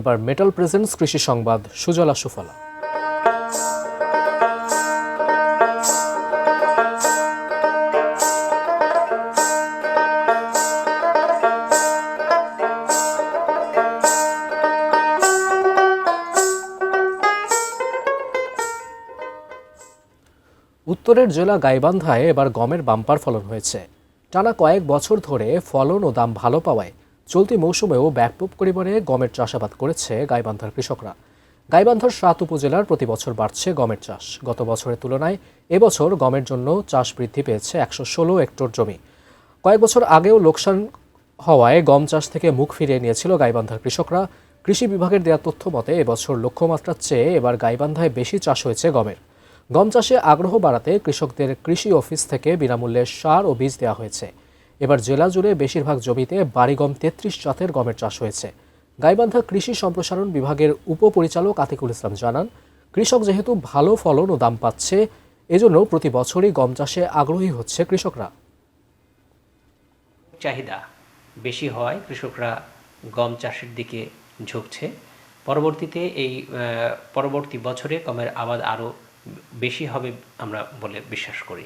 এবার metal presence কৃষি সংবাদ সুজলা সুফলা। উত্তরের জেলা গাইবান্ধায় এবার গমের বাম্পার ফলন হয়েছে। টানা কয়েক বছর ধরে ফলন ও দাম ভালো পাওয়ায় চলতি মৌসুমেও ব্যাপক পরিমাণে গমের চাষাবাদ করেছে গাইবান্ধার কৃষকরা। গাইবান্ধার ৭ উপজেলার প্রতি বছর বাড়ছে গমের চাষ। গত বছরের তুলনায় এবছর গমের জন্য চাষ বৃদ্ধি পেয়েছে ১১৬ হেক্টর জমি। কয়েক বছর আগেও লোকসান হওয়ায় গম চাষ থেকে মুখ ফিরিয়ে নিয়েছিল গাইবান্ধার কৃষকরা। কৃষি বিভাগের দেওয়া তথ্য মতে এবছর লক্ষ্যমাত্রার চেয়ে এবার গাইবান্ধায় বেশি চাষ হয়েছে গমের। গম চাষে আগ্রহ বাড়াতে কৃষকদের কৃষি অফিস থেকে বিনামূল্যে সার ও বীজ দেওয়া হয়েছে। এবার জেলা জুড়ে বেশিরভাগ জমিতে বাড়ি গম ৩৩ জাতের গমের চাষ হয়েছে। গাইবান্ধা কৃষি সম্প্রসারণ বিভাগের উপপরিচালক আতিকুল ইসলাম জানান, কৃষক যেহেতু ভালো ফলন ও দাম পাচ্ছে, এজন্য প্রতি বছরই গম চাষে আগ্রহী হচ্ছে কৃষকরা। চাহিদা বেশি হওয়ায় কৃষকরা গম চাষের দিকে ঝুঁকছে। পরবর্তীতে পরবর্তী বছরে গমের আবাদ আরও বেশি হবে আমরা বলে বিশ্বাস করি।